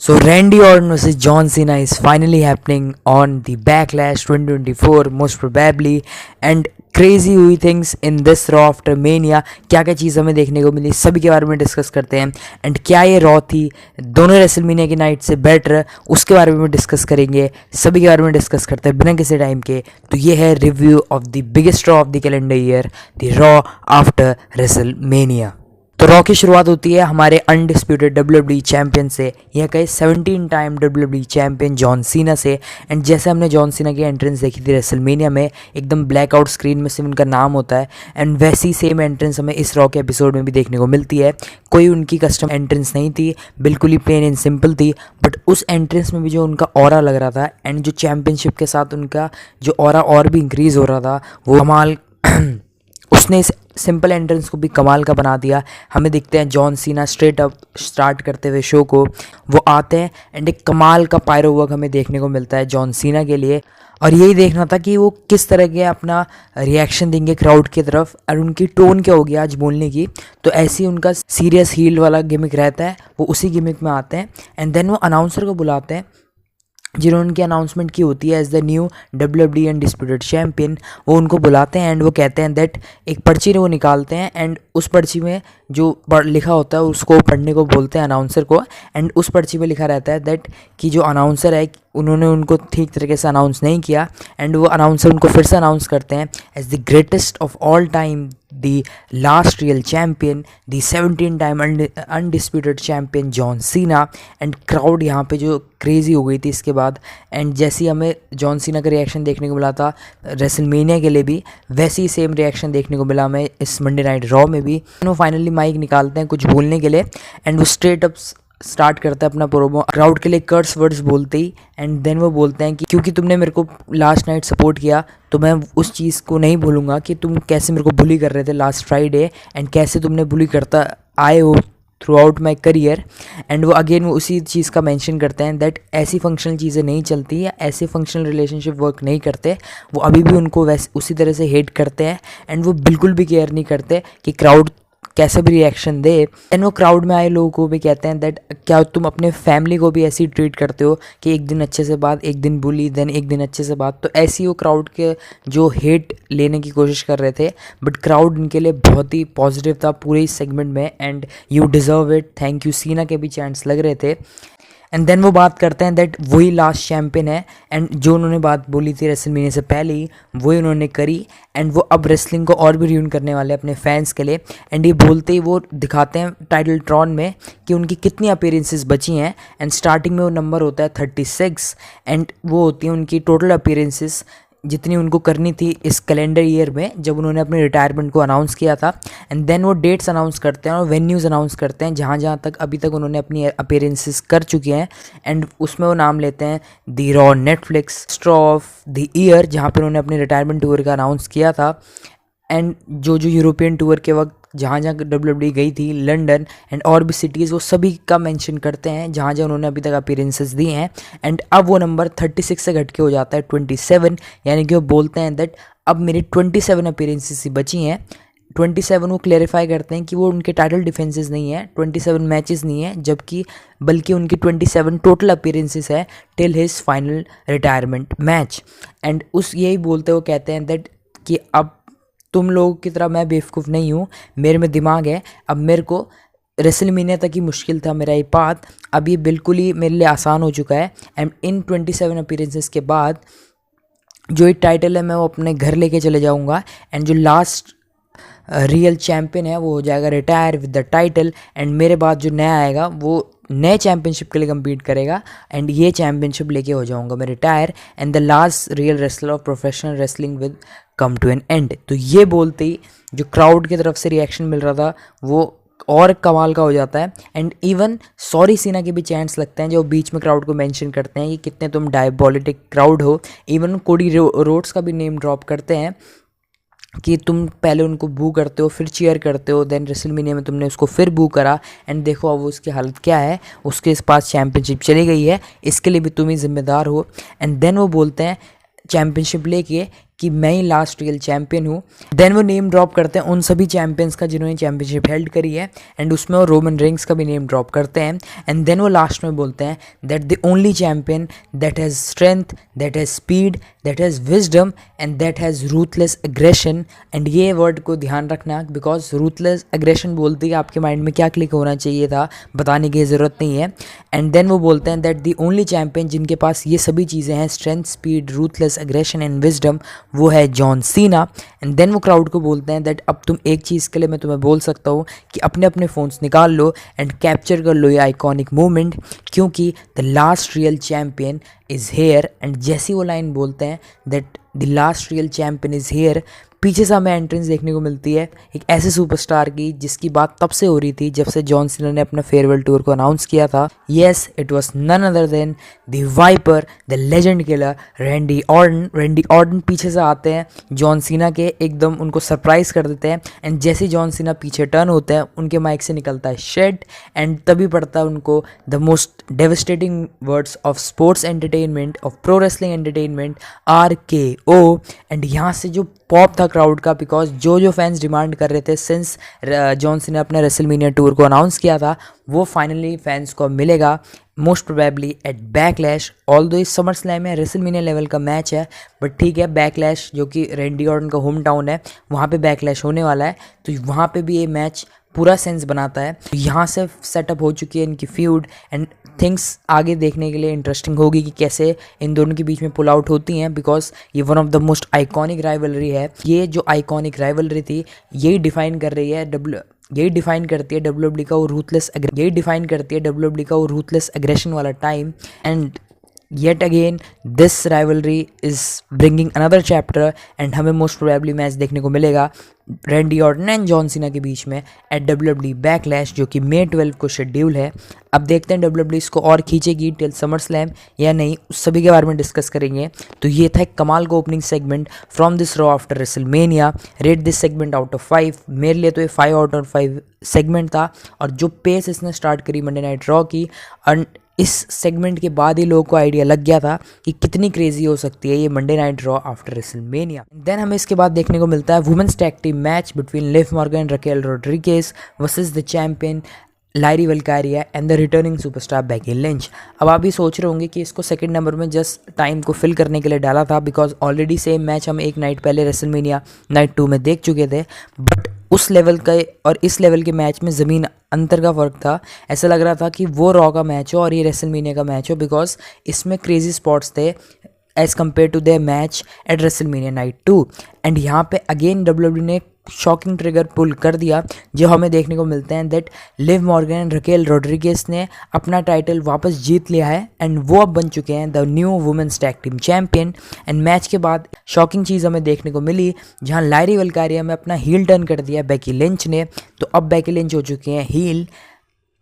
So Randy Orton versus John Cena is finally happening on the Backlash 2024 most probably, and crazy हुई things in this Raw after mania. क्या क्या चीज़ हमें देखने को मिली सभी के बारे में डिस्कस करते हैं। एंड क्या ये रॉ थी दोनों रेसलमेनिया की नाइट से बेटर, उसके बारे में डिस्कस करेंगे। सभी के बारे में डिस्कस करते हैं बिना किसी टाइम के। तो ये है review of the biggest raw of the calendar year, the Raw after WrestleMania. तो रॉ की शुरुआत होती है हमारे अनडिस्प्यूटेड डब्ल्यूडब्ल्यूई चैंपियन से, यह कहे 17 time WWE champion John Cena से। एंड जैसे हमने जॉन सीना की एंट्रेंस देखी थी रेसलमेनिया में, एकदम ब्लैकआउट स्क्रीन में सिर्फ उनका नाम होता है, एंड वैसी सेम एंट्रेंस हमें इस रॉ के एपिसोड में भी देखने को मिलती है। कोई उनकी कस्टम एंट्रेंस नहीं थी, बिल्कुल ही प्लेन एंड सिंपल थी, बट उस एंट्रेंस में भी जो उनका ऑरा लग रहा था एंड जो चैंपियनशिप के साथ उनका जो ऑरा और भी इंक्रीज हो रहा था, वो कमाल उसने इस सिंपल एंट्रेंस को भी कमाल का बना दिया। हमें दिखते हैं John Cena straight up start करते हुए शो को, वो आते हैं एंड एक कमाल का पायरो वर्क हमें देखने को मिलता है जॉन सीना के लिए। और यही देखना था कि वो किस तरह के अपना रिएक्शन देंगे क्राउड की तरफ, और उनकी टोन क्या होगी आज बोलने की। तो ऐसे ही उनका सीरियस हील वाला गिमिक रहता है, वो उसी गिमिक में आते हैं। एंड देन वो अनाउंसर को बुलाते हैं जिन्होंने उनकी अनाउंसमेंट की होती है as the new WWE undisputed champion. वो उनको बुलाते हैं एंड वो कहते हैं दैट एक पर्ची वो निकालते हैं, एंड उस पर्ची में जो लिखा होता है उसको पढ़ने को बोलते हैं अनाउंसर को। एंड उस पर्ची में लिखा रहता है दैट कि जो अनाउंसर है उन्होंने उनको ठीक तरीके से अनाउंस नहीं किया, एंड वो अनाउंसर उनको फिर से अनाउंस करते हैं as the greatest of all time, the last real champion, the 17 time undisputed champion John Cena. And crowd यहाँ पे जो क्रेजी हो गई थी इसके बाद। एंड जैसे ही हमें जॉन सीना का रिएक्शन देखने को मिला था रेसलमेनिया के लिए भी, वैसे ही सेम रिएक्शन देखने को मिला हमें इस मंडे नाइट रॉ में भी। वो फाइनली माइक निकालते हैं कुछ बोलने के लिए, एंड वो स्ट्रेट अप स्टार्ट करता है अपना प्रोमो क्राउड के लिए कर्स वर्ड्स बोलते ही। एंड देन वो बोलते हैं कि क्योंकि तुमने मेरे को लास्ट नाइट सपोर्ट किया, तो मैं उस चीज़ को नहीं भूलूंगा कि तुम कैसे मेरे को बुली कर रहे थे लास्ट फ्राइडे, एंड कैसे तुमने बुली करता आए हो through out my career. And वो अगेन वो उसी चीज़ का मेंशन करते हैं दैट ऐसी फंक्शनल चीज़ें नहीं चलती या ऐसे फंक्शनल रिलेशनशिप वर्क नहीं करते। वो अभी भी उनको वैसे उसी तरह से हेट करते हैं, एंड वो बिल्कुल भी केयर नहीं करते कि क्राउड कैसे भी रिएक्शन दे। एंड वो क्राउड में आए लोगों को भी कहते हैं दैट क्या तुम अपने फैमिली को भी ऐसे ही ट्रीट करते हो कि एक दिन अच्छे से बात, एक दिन बुली, देन एक दिन अच्छे से बात। तो ऐसी वो क्राउड के जो हेट लेने की कोशिश कर रहे थे, बट क्राउड इनके लिए बहुत ही पॉजिटिव था पूरे इस सेगमेंट में। And you deserve it, thank you सीना के भी चैंट्स लग रहे थे। एंड देन वो बात करते हैं दैट वही लास्ट चैंपियन है, एंड जो उन्होंने बात बोली थी रेसलमेनिया से पहले ही वही उन्होंने करी। एंड वो अब रेसलिंग को और भी रियून करने वाले अपने फैंस के लिए। एंड ये बोलते ही वो दिखाते हैं टाइटल ट्रॉन में कि उनकी कितनी अपीयरेंसेस बची हैं। एंड स्टार्टिंग में वो नंबर होता है 36, एंड वो होती है उनकी टोटल अपीयरेंसेस जितनी उनको करनी थी इस कैलेंडर ईयर में जब उन्होंने अपने रिटायरमेंट को अनाउंस किया था। एंड देन वो डेट्स अनाउंस करते हैं और वेन्यूज़ अनाउंस करते हैं जहाँ जहाँ तक अभी तक उन्होंने अपनी अपीयरेंसेस कर चुके हैं। एंड उसमें वो नाम लेते हैं the raw Netflix straw of the year, जहाँ पर उन्होंने अपने रिटायरमेंट टूर का अनाउंस किया था। एंड जो यूरोपियन टूर के वक्त जहाँ जहाँ डब्ल्यूडब्ल्यूई गई थी, लंदन एंड और भी सिटीज़, वो सभी का मेंशन करते हैं जहाँ जहाँ उन्होंने अभी तक अपीयरेंसेस दी हैं। एंड अब वो नंबर 36 से घट के हो जाता है 27, यानी कि वो बोलते हैं दैट अब मेरी 27 अपीयरेंसेस ही बची हैं। 27 वो क्लेरिफाई करते हैं कि वो उनके टाइटल डिफेंसेस नहीं है, 27 मैचेस नहीं है, जबकि बल्कि उनकी 27 टोटल अपीयरेंसेस है till his final retirement match. And उस यही बोलते वो कहते हैं दैट कि अब तुम लोगों की तरह मैं बेवकूफ़ नहीं हूँ, मेरे में दिमाग है। अब मेरे को रेसलमेनिया तक ही मुश्किल था मेरा ये पाथ, अब ये बिल्कुल ही मेरे लिए आसान हो चुका है। एंड इन 27 अपीयरेंसेस के बाद जो ये टाइटल है मैं वो अपने घर लेके चले जाऊँगा, एंड जो लास्ट रियल चैम्पियन है वो हो जाएगा retire with the title. And मेरे बाद जो नया आएगा वो नए चैम्पियनशिप के लिए कम्पीट करेगा, एंड ये चैम्पियनशिप लेके हो जाऊंगा मैं retire, and the last real wrestler of professional wrestling with come to an end. तो ये बोलते ही जो क्राउड की तरफ से रिएक्शन मिल रहा था वो और कमाल का हो जाता है। एंड इवन सॉरी सीना के भी चैंट्स लगते हैं जो बीच में क्राउड को मेंशन करते हैं कि कितने तुम डायबोलिटिक क्राउड हो। इवन कोडी रोड्स का भी नेम ड्रॉप करते हैं कि तुम पहले उनको बू करते हो, फिर चीयर करते हो, देन रेसलमेनिया में तुमने उसको फिर बू करा, एंड देखो अब उसकी हालत क्या है, उसके पास चैम्पियनशिप चली गई है, इसके लिए भी तुम ही जिम्मेदार हो। एंड देन वो बोलते हैं चैम्पियनशिप लेके कि मैं ही लास्ट रियल चैम्पियन हूँ। देन वो नेम ड्रॉप करते हैं उन सभी चैम्पियंस का जिन्होंने चैम्पियनशिप हेल्ड करी है, एंड उसमें वो रोमन रेंग्स का भी नेम ड्रॉप करते हैं। एंड देन वो लास्ट में बोलते हैं that the only champion that has strength, that has speed, that has wisdom and that has ruthless aggression. And ये वर्ड को ध्यान रखना, बिकॉज रूथलेस एग्रेशन बोलते ही आपके माइंड में क्या क्लिक होना चाहिए था बताने की ज़रूरत नहीं है। एंड देन वो बोलते हैं दैट द ओनली चैम्पियन जिनके पास ये सभी चीज़ें हैं, strength, speed, ruthless aggression and wisdom, वो है जॉन सीना। एंड देन वो क्राउड को बोलते हैं दैट अब तुम एक चीज़ के लिए मैं तुम्हें बोल सकता हूँ कि अपने अपने फ़ोन्स निकाल लो एंड कैप्चर कर लो ये आइकॉनिक मोमेंट, क्योंकि the last real champion is here. And जैसी वो लाइन बोलते हैं that the last real champion is here, पीछे से हमें एंट्रेंस देखने को मिलती है एक ऐसे सुपरस्टार की जिसकी बात तब से हो रही थी जब से जॉन सीना ने अपना फेयरवेल टूर को अनाउंस किया था। Yes, it was none other than the Viper, the legend killer Randy Orton. Randy Orton पीछे से आते हैं जॉन सीना के, एकदम उनको सरप्राइज कर देते हैं। एंड जैसे ही जॉन सीना पीछे टर्न होते हैं उनके माइक से निकलता है शेड, एंड तभी पड़ता है उनको the most devastating words of sports entertainment, of pro wrestling entertainment, RKO। And यहाँ से जो पॉप था क्राउड का, बिकॉज जो फैंस डिमांड कर रहे थे सिंस जॉन सीना ने अपने रेसलमेनिया टूर को अनाउंस किया था, वो फाइनली फैंस को मिलेगा most probably eight backlash. All दो इस समर स्लैम में रेसलमेनिया लेवल का मैच है, बट ठीक है, बैकलैश जो कि रैंडी ऑर्टन का होम टाउन है वहाँ पे बैकलैश होने वाला है, तो वहाँ पे भी ये मैच पूरा सेंस बनाता है। तो यहाँ से सेटअप हो चुकी है इनकी फ्यूड, एंड थिंग्स आगे देखने के लिए इंटरेस्टिंग होगी कि कैसे इन दोनों के बीच में पुल आउट होती हैं, बिकॉज ये one of the most iconic rivalry है। ये जो आइकॉनिक राइवलरी थी यही डिफाइन कर रही है यही डिफाइन करती है डब्ल्यूडब्ल्यूई का वो रूथलेस एग्रेशन वाला time. And yet again this rivalry is bringing another chapter, and हमें मोस्ट प्रोबेबली मैच देखने को मिलेगा Randy Orton and John Cena के बीच में एट डब्ल्यूडब्ल्यूई बैकलैश, जो कि May 12 को शेड्यूल है। अब देखते हैं डब्ल्यूडब्ल्यूई इसको और खींचेगी टिल समर स्लैम या नहीं, उस सभी के बारे में डिस्कस करेंगे। तो ये था एक कमाल का opening segment from this Raw after WrestleMania. Rate this segment out of 5। मेरे लिए तो ये 5 आउट ऑफ 5 सेगमेंट था, और जो पेस इसने स्टार्ट करी मंडे नाइट रॉ की, और इस सेगमेंट के बाद ही लोगों को आइडिया लग गया था कि कितनी क्रेजी हो सकती है ये Monday night Raw after WrestleMania. Then हमें इसके बाद देखने को मिलता है women's tag team match between Liv Morgan and Raquel Rodriguez versus the champion Lyra Valkyria and the returning superstar Becky Lynch. अब आप भी सोच रहे होंगे कि इसको सेकंड नंबर में जस्ट टाइम को फिल करने के लिए डाला था, बिकॉज ऑलरेडी सेम मैच हम एक नाइट पहले रेसलमेनिया नाइट 2 में देख चुके थे, बट उस लेवल का और इस लेवल के मैच में ज़मीन अंतर का फ़र्क था। ऐसा लग रहा था कि वो रॉ का मैच हो और ये रेसलमेनिया का मैच हो, बिकॉज इसमें क्रेजी स्पॉट्स थे as compare to the match at WrestleMania night 2। And यहाँ पे अगेन डब्ल्यूडब्ल्यूई ने शॉकिंग ट्रिगर पुल कर दिया, जो हमें देखने को मिलते हैं that Liv Morgan and Raquel Rodriguez ने अपना टाइटल वापस जीत लिया है, एंड वो अब बन चुके हैं the new women's tag team champion. And match के बाद शॉकिंग चीज़ हमें देखने को मिली, जहां लायरी वल्कारिया में अपना हील टर्न कर दिया बेकी लिंच ने। तो अब बेकी लिंच हो चुके हैं हील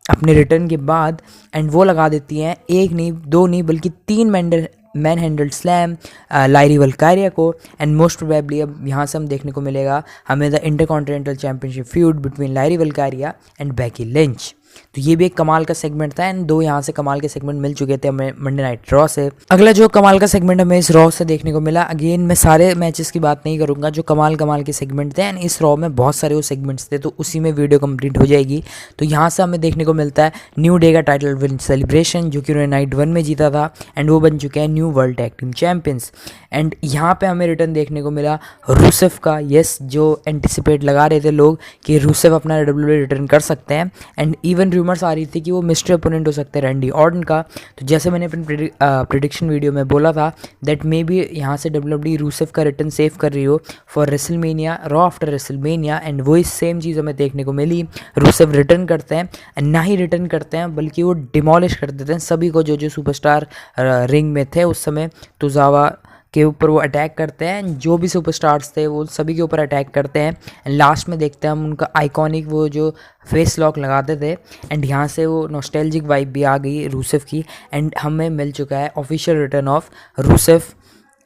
अपने रिटर्न के बाद, एंड वो लगा देती हैं एक नहीं, दो नहीं, बल्कि 3 मैन हैंडल्ड स्लैम लायरी वल्कारिया को। एंड मोस्ट प्रोबेबली अब यहाँ से हम देखने को मिलेगा हमें the Intercontinental Championship feud between Lyra Valkyria and Becky Lynch. तो ये भी एक कमाल का सेगमेंट था, एंड 2 यहाँ से कमाल के सेगमेंट मिल चुके थे हमें मंडे नाइट रॉ से। अगला जो कमाल का सेगमेंट हमें इस रॉ से देखने को मिला, अगेन मैं सारे मैचेस की बात नहीं करूंगा, जो कमाल के सेगमेंट थे, एंड इस रॉ में बहुत सारे वो सेगमेंट्स थे, तो उसी में वीडियो कंप्लीट हो जाएगी। तो यहाँ से हमें देखने को मिलता है न्यू डे का टाइटल विन सेलिब्रेशन, जो कि उन्होंने नाइट 1 में जीता था, एंड वो बन चुके हैं new world tag team champions. And यहाँ पे हमें रिटर्न देखने को मिला रूसेफ का। येस, जो एंटिसिपेट लगा रहे थे लोग कि रूसेफ अपना डब्ल्यूडब्ल्यूई रिटर्न कर सकते हैं, एंड इवन रूमर्स आ रही थी कि वो मिस्ट्री ओपोनेंट हो सकते हैं रैंडी ऑर्टन का। तो जैसे मैंने अपनी प्रिडिक्शन वीडियो में बोला था दैट मे बी यहाँ से डब्ल्यूडब्ल्यूई रूसेफ का रिटर्न सेव कर रही हो for WrestleMania raw after WrestleMania, and वही सेम चीज़ हमें देखने को मिली। रूसेफ रिटर्न करते हैं, एंड ना ही रिटर्न करते हैं बल्कि वो डिमोलिश कर देते हैं सभी को जो सुपरस्टार रिंग में थे उस समय। तुजावा के ऊपर वो अटैक करते हैं, जो भी सुपरस्टार्स थे वो सभी के ऊपर अटैक करते हैं, एंड लास्ट में देखते हैं हम उनका आइकॉनिक वो जो फेस लॉक लगाते थे, एंड यहाँ से वो नॉस्टैल्जिक वाइब भी आ गई रूसेफ की, एंड हमें मिल चुका है official return of Rusev.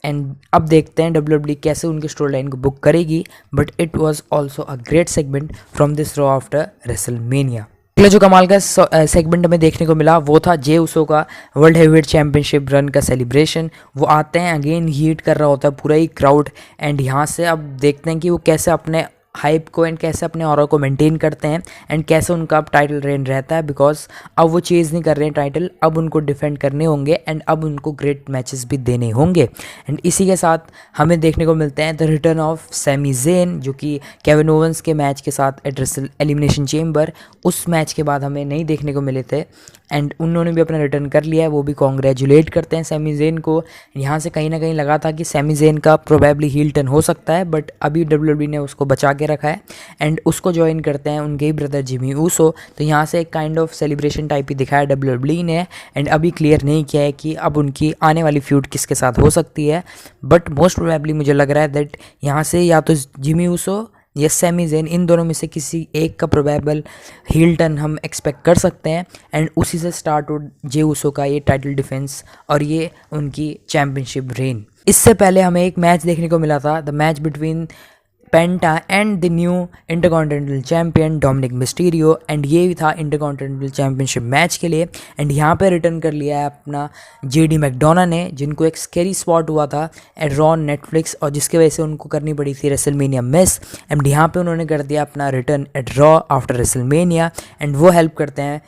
And अब देखते हैं डब्ल्यूडब्ल्यूई कैसे उनके स्टोरी लाइन को बुक करेगी, but it was also a great segment from this Raw after WrestleMania. अगला जो कमाल का सेगमेंट हमें देखने को मिला वो था जे उसो का वर्ल्ड हेवीवेट चैंपियनशिप रन का सेलिब्रेशन। वो आते हैं, अगेन हीट कर रहा होता है पूरा ही क्राउड, एंड यहाँ से अब देखते हैं कि वो कैसे अपने हाइप को एंड कैसे अपने ऑरा को मेंटेन करते हैं एंड कैसे उनका अब टाइटल रेन रहता है, बिकॉज अब वो चेज़ नहीं कर रहे हैं टाइटल, अब उनको डिफेंड करने होंगे एंड अब उनको ग्रेट मैचेस भी देने होंगे। एंड इसी के साथ हमें देखने को मिलते हैं the return of Sami Zayn, जो कि केविन ओवेंस के मैच के साथ एट एलिमिनेशन चेम्बर, उस मैच के बाद हमें नहीं देखने को मिले थे एंड उन्होंने भी अपना रिटर्न कर लिया है। वो भी कॉन्ग्रेचुलेट करते हैं सैमी ज़ेन को। यहाँ से कहीं ना कहीं लगा था कि सैमी ज़ेन का प्रोबेबली हील टर्न हो सकता है, बट अभी डब्ल्यूडब्ल्यूई ने उसको बचा के रखा है एंड उसको ज्वाइन करते हैं उनके ही ब्रदर जिमी ऊसो। तो यहाँ से एक काइंड ऑफ सेलिब्रेशन टाइप ही दिखाया डब्ल्यूडब्ल्यूई ने, एंड अभी क्लियर नहीं किया है कि अब उनकी आने वाली फ्यूड किसके साथ हो सकती है, बट मोस्ट प्रोबेबली मुझे लग रहा है दैट यहाँ से या तो जिमी ऊसो या सैमी ज़ेन, इन दोनों में से किसी एक का प्रोबेबल हील टर्न हम एक्सपेक्ट कर सकते हैं एंड उसी से स्टार्ट हो जे ऊसो का ये टाइटल डिफेंस और ये उनकी चैम्पियनशिप रेन। इससे पहले हमें एक मैच देखने को मिला था, the match between penta and the new intercontinental champion Dominik Mysterio, and ये भी था इंटरकॉन्टिनेंटल चैम्पियनशिप मैच के लिए। एंड यहाँ पे रिटर्न कर लिया है अपना जेडी मैकडोना ने, जिनको एक स्कैरी स्पॉट हुआ था एट रॉ नेटफ्लिक्स और जिसकी वजह से उनको करनी पड़ी थी रेसलमेनिया मिस, एंड यहाँ पे उन्होंने कर दिया अपना return at Raw after WrestleMania, and वो हेल्प करते हैं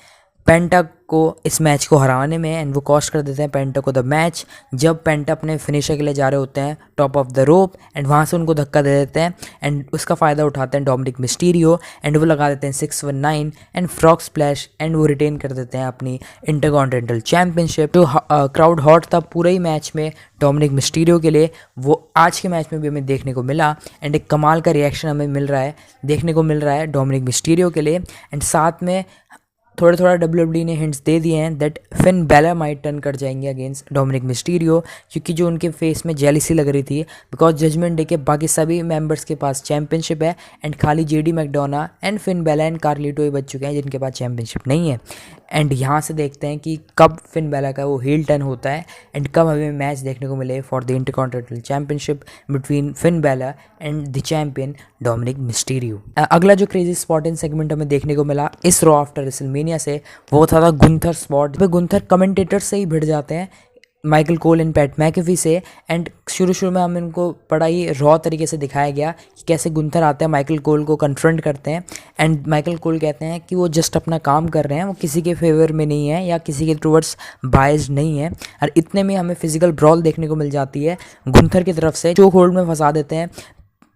पेंटा को इस मैच को हराने में एंड वो कॉस्ट कर देते हैं पेंटा को द मैच, जब पेंटा अपने फिनिशर के लिए जा रहे होते हैं top of the rope and वहाँ से उनको धक्का दे देते हैं एंड उसका फ़ायदा उठाते हैं डोमिनिक मिस्टीरियो एंड वो लगा देते हैं 619 एंड फ्रॉग स्प्लैश एंड वो रिटेन कर देते हैं अपनी इंटरकॉन्टिनेंटल चैम्पियनशिप। जो क्राउड हॉट था पूरे ही मैच में डोमिनिक मिस्टीरियो के लिए, वो आज के मैच में भी हमें देखने को मिला एंड एक कमाल का रिएक्शन हमें देखने को मिल रहा है डोमिनिक मिस्टीरियो के लिए। एंड साथ में थोड़ा थोड़ा डब्ल्यूडब्ल्यूई ने हिंट्स दे दिए हैं that Finn Balor might turn कर जाएंगे अगेंस्ट डोमिनिक मिस्टीरियो, क्योंकि जो उनके फेस में जेलिसी लग रही थी, बिकॉज जजमेंट डे के बाकी सभी मेंबर्स के पास चैंपियनशिप है एंड खाली JD McDonagh and Finn Balor and Carlito ही बच चुके हैं जिनके पास चैंपियनशिप नहीं है। एंड यहाँ से देखते हैं कि कब फिन बैलर का वो हील टर्न होता है एंड कब हमें मैच देखने को मिले for the Intercontinental championship between fin Balor and the champion Dominik Mysterio. अगला जो क्रेजी स्पॉट इन सेगमेंट हमें देखने को मिला इस रॉ आफ्टर रेसलमेनिया से, वो था गुंथर स्पॉट पे गुंथर कमेंटेटर से ही भिड़ जाते हैं Michael Cole and PAT McAfee से। एंड शुरू में हम इनको बड़ा ही रॉ तरीके से दिखाया गया कि कैसे गुंथर आते हैं माइकल कोल को कन्फ्रंट करते हैं एंड माइकल कोल कहते हैं कि वो जस्ट अपना काम कर रहे हैं, वो किसी के फेवर में नहीं है या किसी के टूवर्ड्स बायस्ड नहीं है। और इतने में हमें फिजिकल ब्रॉल देखने को मिल जाती है गुंथर की तरफ से, चोक होल्ड में फंसा देते हैं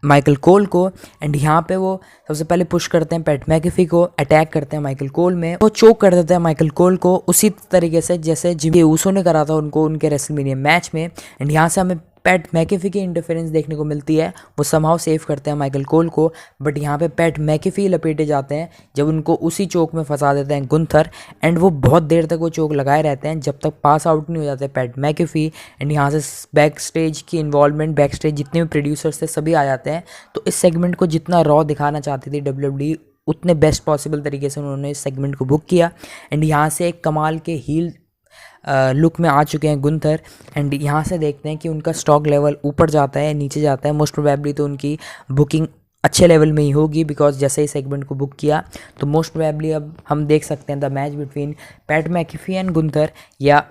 माइकल कोल को एंड यहाँ पे वो सबसे पहले पुश करते हैं पैट मैकेफी को, अटैक करते हैं माइकल कोल में, वो चोक कर देते हैं माइकल कोल को उसी तरीके से जैसे जिमी ऊसो ने करा था उनको उनके रेसलमेनिया मैच में। एंड यहाँ से हमें पैट मैकेफी की इंटरफेरेंस देखने को मिलती है, वो समहाउ सेव करते हैं माइकल कोल को, बट यहाँ पे पैट मैकेफी लपेटे जाते हैं जब उनको उसी चोक में फंसा देते हैं गुंथर एंड वो बहुत देर तक वो चोक लगाए रहते हैं जब तक पास आउट नहीं हो जाते पैट मैकेफी। एंड यहाँ से बैक स्टेज की इन्वॉल्वमेंट, बैक स्टेज जितने भी प्रोड्यूसर्स थे सभी आ जाते हैं। तो इस सेगमेंट को जितना रॉ दिखाना चाहती थी डब्ल्यूडब्ल्यूई उतने बेस्ट पॉसिबल तरीके से उन्होंने इस सेगमेंट को बुक किया एंड यहाँ से एक कमाल के हील लुक में आ चुके हैं गुंथर। एंड यहाँ से देखते हैं कि उनका स्टॉक लेवल ऊपर जाता है नीचे जाता है, मोस्ट प्रोबेबली तो उनकी बुकिंग अच्छे लेवल में ही होगी, बिकॉज जैसे ही सेगमेंट को बुक किया तो मोस्ट प्रोबेबली अब हम देख सकते हैं the match between PAT McAfee and Gunther, या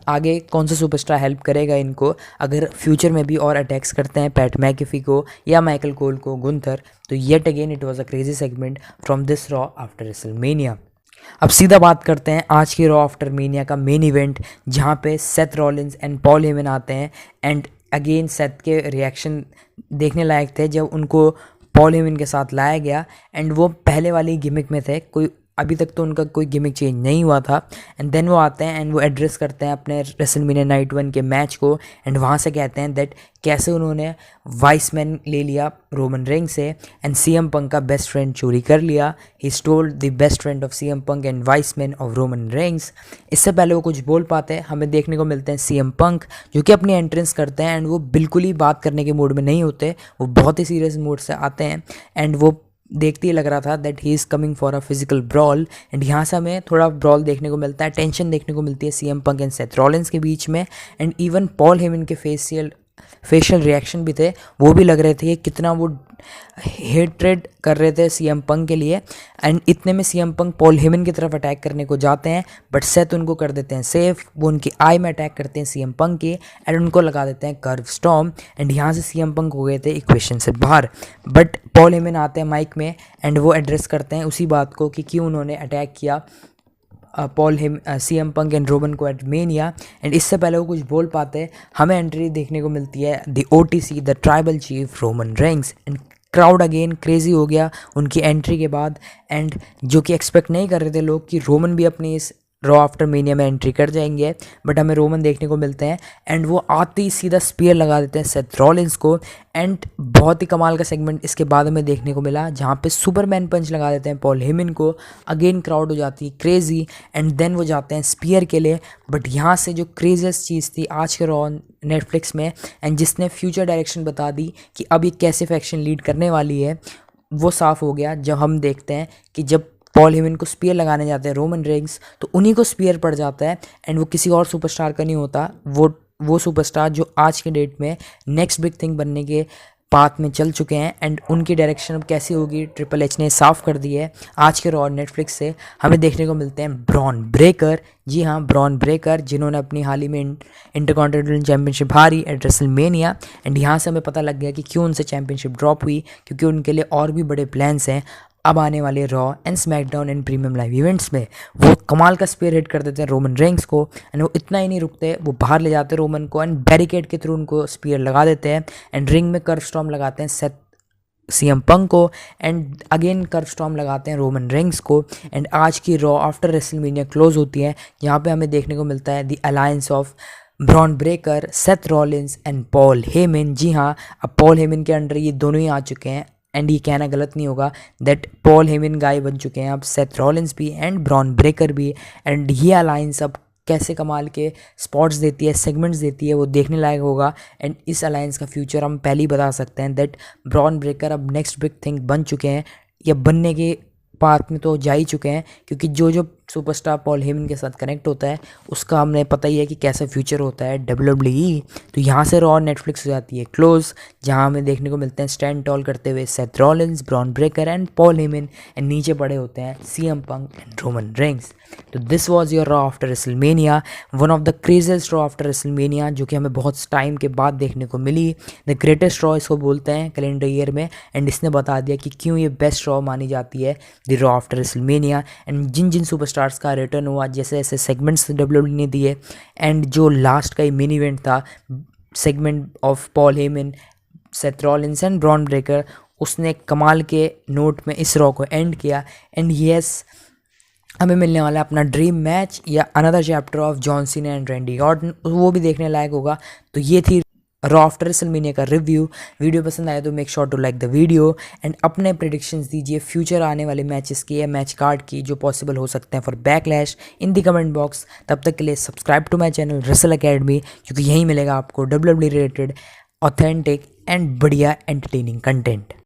आगे कौन सा सुपरस्टार हेल्प करेगा इनको अगर फ्यूचर में भी और अटैक्स करते हैं पैट मैकेफी को या माइकल कोल को गुंथर। तो yet again it was a crazy segment from this Raw after WrestleMania. अब सीधा बात करते हैं आज की रॉ आफ्टर मेनिया का मेन इवेंट, जहाँ पे सेथ रॉलिंस एंड पॉल हेमन आते हैं एंड अगेन सेथ के रिएक्शन देखने लायक थे जब उनको पॉल हेमन के साथ लाया गया एंड वो पहले वाली गिमिक में थे, कोई अभी तक तो उनका कोई गिमिक चेंज नहीं हुआ था। एंड देन वो आते हैं एंड वो एड्रेस करते हैं अपने रेसलमेनिया नाइट 1 के मैच को एंड वहाँ से कहते हैं दैट कैसे उन्होंने वाइस मैन ले लिया रोमन रेंज से एंड सीएम पंक का बेस्ट फ्रेंड चोरी कर लिया। He stole the best friend of CM Punk and vice man of Roman Reigns. इससे पहले वो कुछ बोल पाते हैं, हमें देखने को मिलते हैं सीएम पंक जो कि अपनी एंट्रेंस करते हैं एंड वो बिल्कुल ही बात करने के मूड में नहीं होते, वो बहुत ही सीरियस मूड से आते हैं एंड वो देखते ही लग रहा था that he is coming for a physical brawl. And यहाँ से हमें थोड़ा ब्रॉल देखने को मिलता है, टेंशन देखने को मिलती है CM Punk and Seth Rollins के बीच में एंड इवन पॉल हेमन के फेशियल फेशियल रिएक्शन भी थे, वो भी लग रहे थे कि कितना वो हेट्रेड कर रहे थे सीएम पंक के लिए। एंड इतने में सीएम पंक पॉल हेमन की तरफ अटैक करने को जाते हैं, बट सेथ उनको कर देते हैं सेफ। वो उनकी आई में अटैक करते हैं सीएम पंक की एंड उनको लगा देते हैं कर्व स्टॉर्म। एंड यहाँ से सीएम पंक हो गए थे इक्वेशन से बाहर। बट पॉल हेमन आते हैं माइक में एंड वो एड्रेस करते हैं उसी बात को कि क्यों उन्होंने अटैक किया सीएम पंक एंड रोमन को एट मेनिया। एंड इससे पहले वो कुछ बोल पाते, हमें एंट्री देखने को मिलती है the OTC, the tribal chief Roman Reigns. And crowd again crazy हो गया उनकी एंट्री के बाद। एंड जो कि एक्सपेक्ट नहीं कर रहे थे लोग कि रोमन भी अपनी इस रॉ आफ्टर मेनिया में एंट्री कर जाएंगे, बट हमें रोमन देखने को मिलते हैं। एंड वो आते ही सीधा स्पीयर लगा देते हैं सेथ रॉलिंस को। एंड बहुत ही कमाल का सेगमेंट इसके बाद हमें देखने को मिला, जहाँ पे सुपरमैन पंच लगा देते हैं पॉल हेमन को। अगेन क्राउड हो जाती है क्रेजी एंड देन वो जाते हैं स्पीयर के लिए। बट यहाँ से जो क्रेजियस्ट चीज़ थी आज के रॉ नेटफ्लिक्स में, एंड जिसने फ्यूचर डायरेक्शन बता दी कि अब ये कैसे फैक्शन लीड करने वाली है, वो साफ़ हो गया जब हम देखते हैं कि जब पॉल हेमन को स्पीयर लगाने जाते हैं रोमन रेंग्स, तो उन्हीं को स्पीयर पड़ जाता है। एंड वो किसी और सुपरस्टार का नहीं होता, वो सुपरस्टार जो आज के डेट में नेक्स्ट बिग थिंग बनने के पाथ में चल चुके हैं। एंड उनकी डायरेक्शन अब कैसी होगी ट्रिपल एच ने साफ कर दी है। आज के रॉ नेटफ्लिक्स से हमें देखने को मिलते हैं ब्रॉन ब्रेकर। जी हाँ, ब्रॉन ब्रेकर, जिन्होंने अपनी हाल ही में इंटरकॉन्टिनेंटल चैंपियनशिप हारी एट रेसलमेनिया। एंड यहाँ से हमें पता लग गया कि क्यों उनसे चैंपियनशिप ड्रॉप हुई, क्योंकि उनके लिए और भी बड़े प्लान्स हैं अब आने वाले raw and SmackDown and premium live events में। वो कमाल का स्पीयर हिट कर देते हैं रोमन रेंग्स को। एंड वो इतना ही नहीं रुकते, वो बाहर ले जाते हैं रोमन को एंड बैरिकेड के थ्रू उनको स्पीयर लगा देते हैं। एंड रिंग में कर्व स्टॉर्म लगाते हैं सेथ सीएम पंक को एंड अगेन कर्व स्टॉर्म लगाते हैं रोमन रेंग्स को। एंड आज की रॉ आफ्टर रेसलमेनिया क्लोज होती है, यहाँ पे हमें देखने को मिलता है the alliance of Bron Breakker, Seth Rollins and Paul Heyman. जी हाँ, अब पॉल हेमन के अंडर ये दोनों ही आ चुके हैं। एंड ये कहना गलत नहीं होगा दैट पॉल हेमन गाय बन चुके हैं अब सेथ रॉलिंस भी एंड ब्रॉन ब्रेकर भी। एंड ये अलायंस अब कैसे कमाल के स्पॉट्स देती है, सेगमेंट्स देती है, वो देखने लायक होगा। एंड इस अलायंस का फ्यूचर हम पहले ही बता सकते हैं दैट ब्रॉन ब्रेकर अब नेक्स्ट बिग थिंग बन चुके हैं, या बनने के पाथ में तो जा ही चुके हैं, क्योंकि जो सुपरस्टार पॉल हेमन के साथ कनेक्ट होता है उसका हमें पता ही है कि कैसा फ्यूचर होता है डब्ल्यूडब्ल्यूई। तो यहाँ से रॉ नेटफ्लिक्स हो जाती है क्लोज, जहाँ हमें देखने को मिलते हैं स्टैंड टॉल करते हुए Seth Rollins, Bron Breakker and Paul Heyman. And नीचे पड़े होते हैं CM Punk and Roman Reigns. तो this was your Raw after WrestleMania, one of the craziest Raw after WrestleMania, जो कि हमें बहुत टाइम के बाद देखने को मिली। द ग्रेटेस्ट रॉ इसको बोलते हैं कैलेंडर ईयर में। एंड इसने बता दिया कि क्यों ये बेस्ट रॉ मानी जाती है the Raw after WrestleMania. And जिन जिन सुपरस्टार्स का रिटर्न हुआ, जैसे ऐसे सेगमेंट्स डब्ल्यूडब्ल्यूई ने दिए। एंड जो लास्ट का मेन इवेंट था, segment of Paul Heyman, Seth Rollins and Bron Breakker, उसने कमाल के नोट में इस रॉ को एंड किया। एंड यस, हमें मिलने वाला है अपना ड्रीम मैच या another chapter of John Cena and Randy Orton, वो भी देखने लायक होगा। तो ये थी रॉ आफ्टर रेसलमेनिया का रिव्यू। वीडियो पसंद आया तो make sure to like the video and अपने प्रेडिक्शंस दीजिए फ्यूचर आने वाले मैचेस की या मैच कार्ड की जो पॉसिबल हो सकते हैं for Backlash in the comment box. तब तक के लिए subscribe to my channel Wrestle Academy, क्योंकि यहीं मिलेगा आपको डब्ल्यूडब्ल्यूई रिलेटेड ऑथेंटिक एंड बढ़िया एंटरटेनिंग कंटेंट।